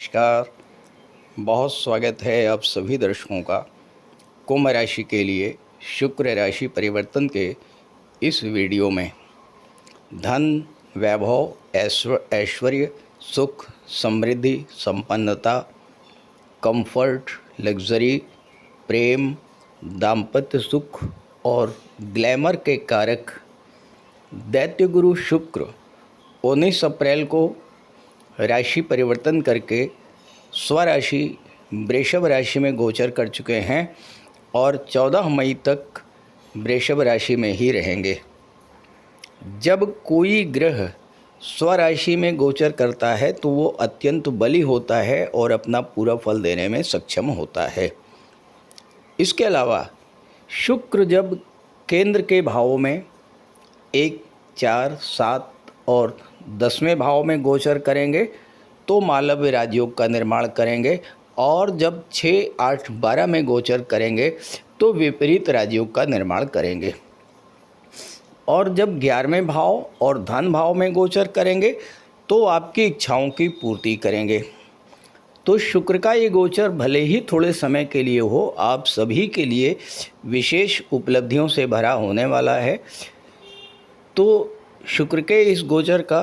नमस्कार। बहुत स्वागत है आप सभी दर्शकों का कुंभ राशि के लिए शुक्र राशि परिवर्तन के इस वीडियो में। धन, वैभव, ऐश्वर्य, सुख, समृद्धि, संपन्नता, कंफर्ट, लग्जरी, प्रेम, दाम्पत्य सुख और ग्लैमर के कारक दैत्य गुरु शुक्र 19 अप्रैल को राशि परिवर्तन करके स्वराशि वृषभ राशि में गोचर कर चुके हैं और 14 मई तक वृषभ राशि में ही रहेंगे। जब कोई ग्रह स्वराशि में गोचर करता है तो वो अत्यंत बली होता है और अपना पूरा फल देने में सक्षम होता है। इसके अलावा शुक्र जब केंद्र के भावों में 1, 4, 7 और 10वें भाव में गोचर करेंगे तो मालव्य राजयोग का निर्माण करेंगे, और जब 6, 8, 12 में गोचर करेंगे तो विपरीत राजयोग का निर्माण करेंगे, और जब 11वें भाव और धन भाव में गोचर करेंगे तो आपकी इच्छाओं की पूर्ति करेंगे। तो शुक्र का ये गोचर भले ही थोड़े समय के लिए हो, आप सभी के लिए विशेष उपलब्धियों से भरा होने वाला है। तो शुक्र के इस गोचर का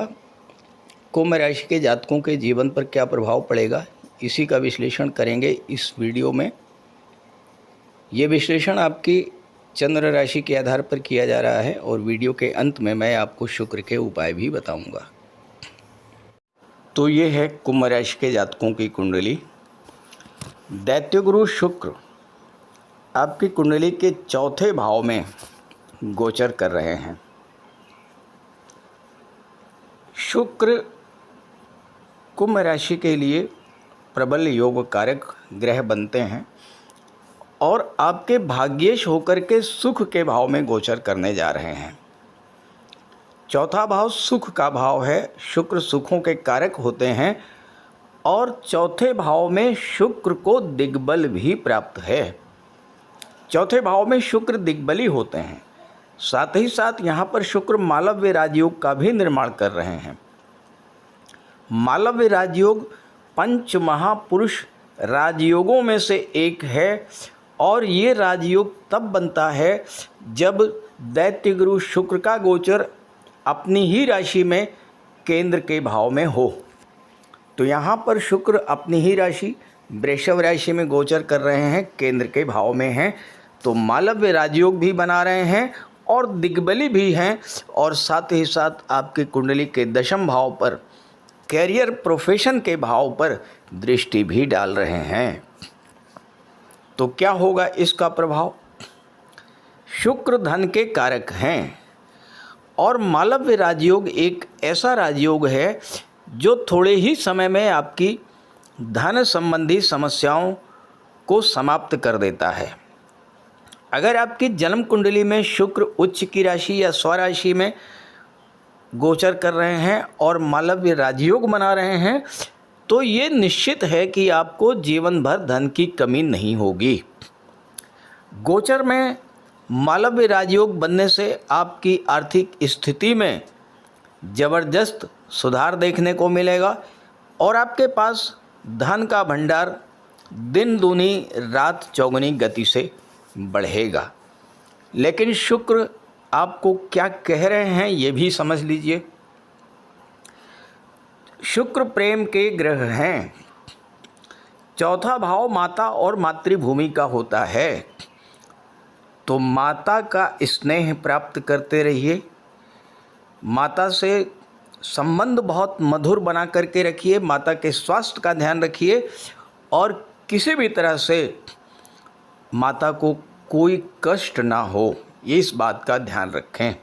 कुंभ राशि के जातकों के जीवन पर क्या प्रभाव पड़ेगा, इसी का विश्लेषण करेंगे इस वीडियो में। ये विश्लेषण आपकी चंद्र राशि के आधार पर किया जा रहा है और वीडियो के अंत में मैं आपको शुक्र के उपाय भी बताऊंगा। तो ये है कुंभ राशि के जातकों की कुंडली। दैत्य गुरु शुक्र आपकी कुंडली के चौथे भाव में गोचर कर रहे हैं। शुक्र कुंभ राशि के लिए प्रबल योग कारक ग्रह बनते हैं और आपके भाग्येश होकर के सुख के भाव में गोचर करने जा रहे हैं। चौथा भाव सुख का भाव है। शुक्र सुखों के कारक होते हैं और चौथे भाव में शुक्र को दिग्बल भी प्राप्त है। चौथे भाव में शुक्र दिग्बली होते हैं। साथ ही साथ यहाँ पर शुक्र मालव्य राजयोग का भी निर्माण कर रहे हैं। मालव्य राजयोग पंच महापुरुष राजयोगों में से एक है और ये राजयोग तब बनता है जब दैत्य गुरु शुक्र का गोचर अपनी ही राशि में केंद्र के भाव में हो। तो यहाँ पर शुक्र अपनी ही राशि वृषभ राशि में गोचर कर रहे हैं, केंद्र के भाव में हैं, तो मालव्य राजयोग भी बना रहे हैं और दिग्बली भी हैं, और साथ ही साथ आपकी कुंडली के दशम भाव पर कैरियर प्रोफेशन के भाव पर दृष्टि भी डाल रहे हैं। तो क्या होगा इसका प्रभाव? शुक्र धन के कारक हैं और मालव्य राजयोग एक ऐसा राजयोग है जो थोड़े ही समय में आपकी धन संबंधी समस्याओं को समाप्त कर देता है। अगर आपकी जन्म कुंडली में शुक्र उच्च की राशि या स्वराशि में गोचर कर रहे हैं और मालव्य राजयोग बना रहे हैं तो ये निश्चित है कि आपको जीवन भर धन की कमी नहीं होगी। गोचर में मालव्य राजयोग बनने से आपकी आर्थिक स्थिति में ज़बरदस्त सुधार देखने को मिलेगा और आपके पास धन का भंडार दिन दूनी रात चौगुनी गति से बढ़ेगा। लेकिन शुक्र आपको क्या कह रहे हैं ये भी समझ लीजिए। शुक्र प्रेम के ग्रह हैं। चौथा भाव माता और मातृभूमि का होता है, तो माता का स्नेह प्राप्त करते रहिए। माता से संबंध बहुत मधुर बना करके रखिए। माता के स्वास्थ्य का ध्यान रखिए और किसी भी तरह से माता को कोई कष्ट ना हो, ये इस बात का ध्यान रखें।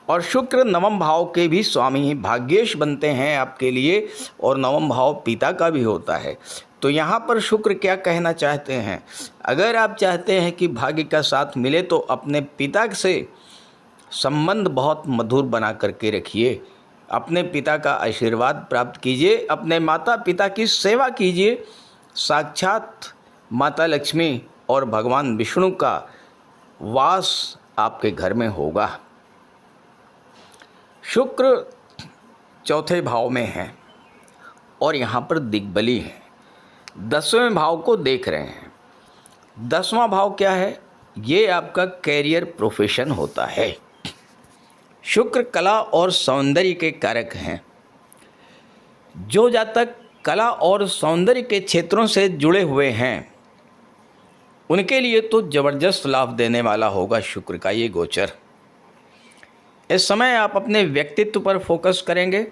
और शुक्र नवम भाव के भी स्वामी भाग्येश बनते हैं आपके लिए, और नवम भाव पिता का भी होता है। तो यहाँ पर शुक्र क्या कहना चाहते हैं? अगर आप चाहते हैं कि भाग्य का साथ मिले तो अपने पिता से संबंध बहुत मधुर बना करके रखिए। अपने पिता का आशीर्वाद प्राप्त कीजिए, अपने माता पिता की सेवा कीजिए। साक्षात माता लक्ष्मी और भगवान विष्णु का वास आपके घर में होगा। शुक्र चौथे भाव में है और यहाँ पर दिग्बली हैं, 10वें भाव को देख रहे हैं। 10वां भाव क्या है? ये आपका कैरियर प्रोफेशन होता है। शुक्र कला और सौंदर्य के कारक हैं। जो जातक कला और सौंदर्य के क्षेत्रों से जुड़े हुए हैं उनके लिए तो ज़बरदस्त लाभ देने वाला होगा शुक्र का ये गोचर। इस समय आप अपने व्यक्तित्व पर फोकस करेंगे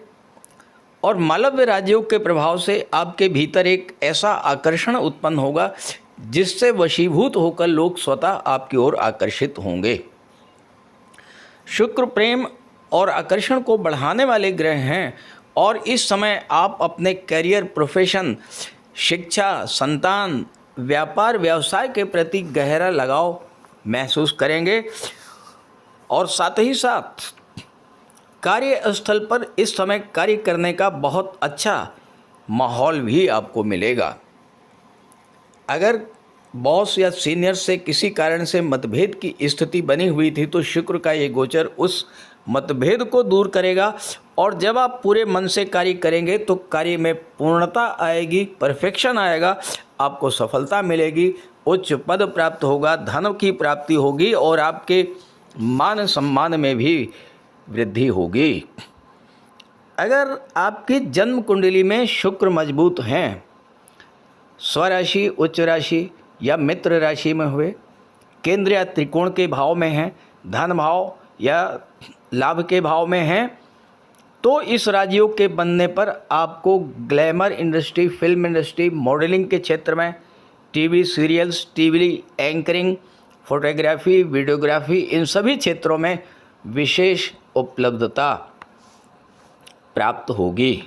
और मालव्य राजयोग के प्रभाव से आपके भीतर एक ऐसा आकर्षण उत्पन्न होगा जिससे वशीभूत होकर लोग स्वतः आपकी ओर आकर्षित होंगे। शुक्र प्रेम और आकर्षण को बढ़ाने वाले ग्रह हैं और इस समय आप अपने करियर, प्रोफेशन, शिक्षा, संतान, व्यापार, व्यवसाय के प्रति गहरा लगाव महसूस करेंगे और साथ ही साथ कार्यस्थल पर इस समय कार्य करने का बहुत अच्छा माहौल भी आपको मिलेगा। अगर बॉस या सीनियर से किसी कारण से मतभेद की स्थिति बनी हुई थी तो शुक्र का ये गोचर उस मतभेद को दूर करेगा और जब आप पूरे मन से कार्य करेंगे तो कार्य में पूर्णता आएगी, परफेक्शन आएगा, आपको सफलता मिलेगी, उच्च पद प्राप्त होगा, धन की प्राप्ति होगी और आपके मान सम्मान में भी वृद्धि होगी। अगर आपकी जन्म कुंडली में शुक्र मजबूत हैं, स्वराशि, उच्च राशि या मित्र राशि में हुए, केंद्र या त्रिकोण के भाव में हैं, धन भाव या लाभ के भाव में हैं, तो इस राजयोग के बनने पर आपको glamour industry, film industry, modelling के क्षेत्र में, TV serials, TV anchoring, photography, videography, इन सभी क्षेत्रों में विशेष उपलब्धता प्राप्त होगी।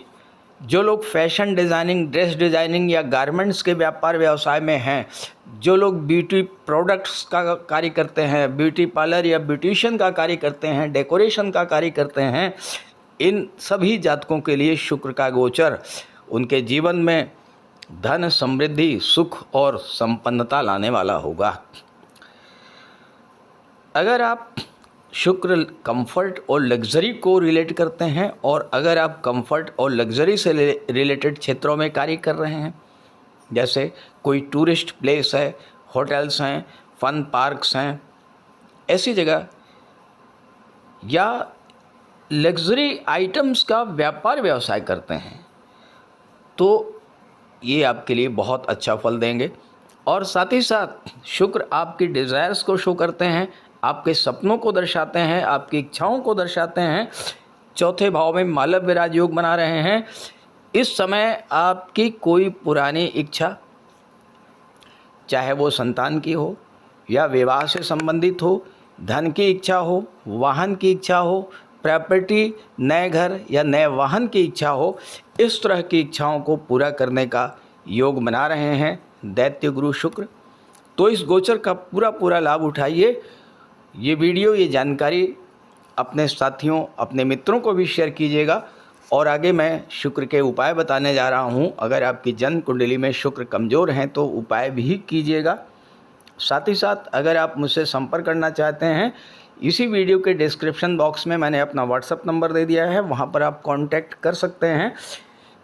जो लोग फैशन डिज़ाइनिंग, ड्रेस डिज़ाइनिंग या गारमेंट्स के व्यापार व्यवसाय में हैं, जो लोग ब्यूटी प्रोडक्ट्स का कार्य करते हैं, ब्यूटी पार्लर या ब्यूटिशियन का कार्य करते हैं, डेकोरेशन का कार्य करते हैं, इन सभी जातकों के लिए शुक्र का गोचर उनके जीवन में धन, समृद्धि, सुख और संपन्नता लाने वाला होगा। अगर आप शुक्र कंफर्ट और लग्जरी को रिलेट करते हैं और अगर आप कंफर्ट और लग्जरी से रिलेटेड क्षेत्रों में कार्य कर रहे हैं, जैसे कोई टूरिस्ट प्लेस है, होटल्स हैं, फन पार्क्स हैं, ऐसी जगह या लग्जरी आइटम्स का व्यापार व्यवसाय करते हैं, तो ये आपके लिए बहुत अच्छा फल देंगे। और साथ ही साथ शुक्र आपकी डिज़ायर्स को शो करते हैं, आपके सपनों को दर्शाते हैं, आपकी इच्छाओं को दर्शाते हैं। चौथे भाव में मालव्य राजयोग बना रहे हैं। इस समय आपकी कोई पुरानी इच्छा, चाहे वो संतान की हो या विवाह से संबंधित हो, धन की इच्छा हो, वाहन की इच्छा हो, प्रॉपर्टी, नए घर या नए वाहन की इच्छा हो, इस तरह की इच्छाओं को पूरा करने का योग बना रहे हैं दैत्य गुरु शुक्र। तो इस गोचर का पूरा लाभ उठाइए। ये वीडियो, ये जानकारी अपने साथियों, अपने मित्रों को भी शेयर कीजिएगा। और आगे मैं शुक्र के उपाय बताने जा रहा हूँ। अगर आपकी जन्म कुंडली में शुक्र कमज़ोर हैं तो उपाय भी कीजिएगा। साथ ही साथ अगर आप मुझसे संपर्क करना चाहते हैं, इसी वीडियो के डिस्क्रिप्शन बॉक्स में मैंने अपना व्हाट्सएप नंबर दे दिया है, वहाँ पर आप कांटेक्ट कर सकते हैं।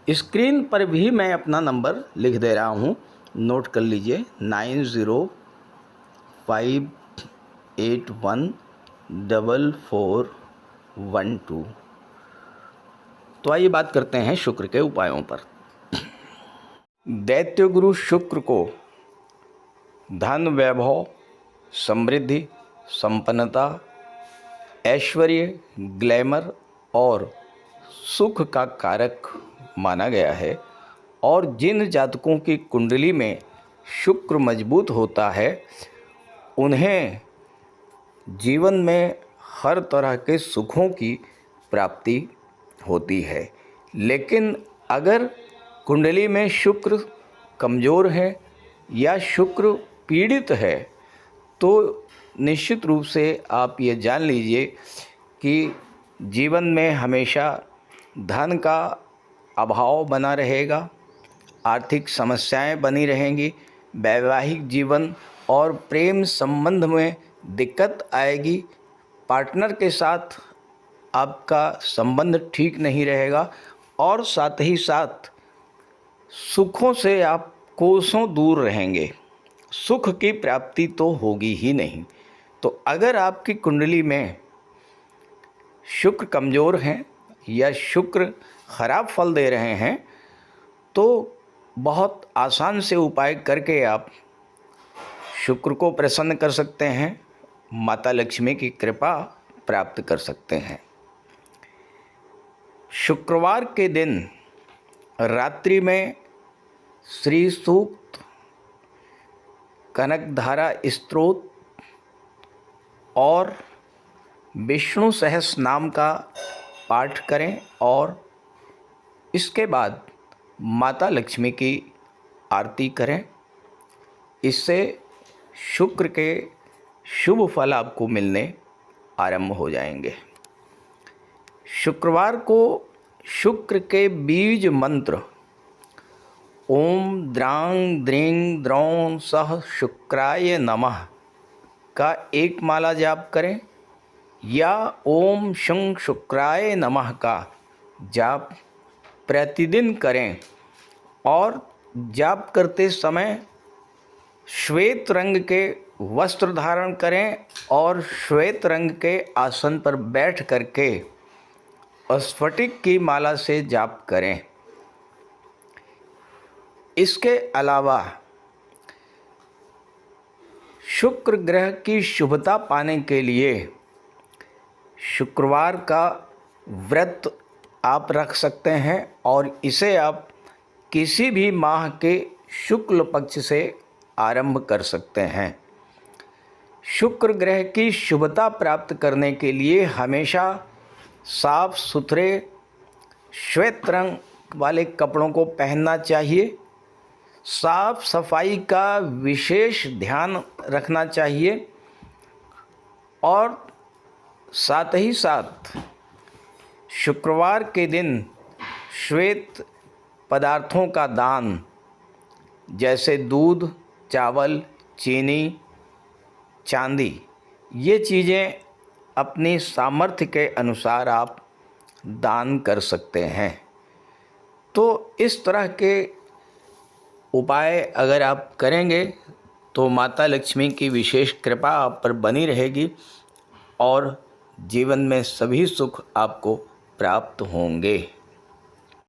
स्क्रीन पर भी मैं अपना नंबर लिख दे रहा हूँ, नोट कर लीजिए, 9058144412। तो आइए बात करते हैं शुक्र के उपायों पर। दैत्य गुरु शुक्र को धन, वैभव, समृद्धि, संपन्नता, ऐश्वर्य, ग्लैमर और सुख का कारक माना गया है। और जिन जातकों की कुंडली में शुक्र मजबूत होता है उन्हें जीवन में हर तरह के सुखों की प्राप्ति होती है। लेकिन अगर कुंडली में शुक्र कमज़ोर है या शुक्र पीड़ित है तो निश्चित रूप से आप ये जान लीजिए कि जीवन में हमेशा धन का अभाव बना रहेगा, आर्थिक समस्याएं बनी रहेंगी, वैवाहिक जीवन और प्रेम संबंध में दिक्कत आएगी, पार्टनर के साथ आपका संबंध ठीक नहीं रहेगा और साथ ही साथ सुखों से आप कोसों दूर रहेंगे, सुख की प्राप्ति तो होगी ही नहीं। तो अगर आपकी कुंडली में शुक्र कमज़ोर हैं या शुक्र खराब फल दे रहे हैं तो बहुत आसान से उपाय करके आप शुक्र को प्रसन्न कर सकते हैं, माता लक्ष्मी की कृपा प्राप्त कर सकते हैं। शुक्रवार के दिन रात्रि में श्री सूक्त, कनकधारा स्तोत्र और विष्णु सहस्र नाम का पाठ करें और इसके बाद माता लक्ष्मी की आरती करें। इससे शुक्र के शुभ फल आपको मिलने आरंभ हो जाएंगे। शुक्रवार को शुक्र के बीज मंत्र ओम द्रांग द्रीं द्रौं सह शुक्राय नमः का एक माला जाप करें या ओम शं शुक्राय नमः का जाप प्रतिदिन करें और जाप करते समय श्वेत रंग के वस्त्र धारण करें और श्वेत रंग के आसन पर बैठ करके स्फटिक की माला से जाप करें। इसके अलावा शुक्र ग्रह की शुभता पाने के लिए शुक्रवार का व्रत आप रख सकते हैं और इसे आप किसी भी माह के शुक्ल पक्ष से आरंभ कर सकते हैं। शुक्र ग्रह की शुभता प्राप्त करने के लिए हमेशा साफ सुथरे श्वेत रंग वाले कपड़ों को पहनना चाहिए। साफ सफाई का विशेष ध्यान रखना चाहिए और साथ ही साथ शुक्रवार के दिन श्वेत पदार्थों का दान जैसे दूध, चावल, चीनी, चांदी, ये चीज़ें अपनी सामर्थ्य के अनुसार आप दान कर सकते हैं। तो इस तरह के उपाय अगर आप करेंगे तो माता लक्ष्मी की विशेष कृपा आप पर बनी रहेगी और जीवन में सभी सुख आपको प्राप्त होंगे।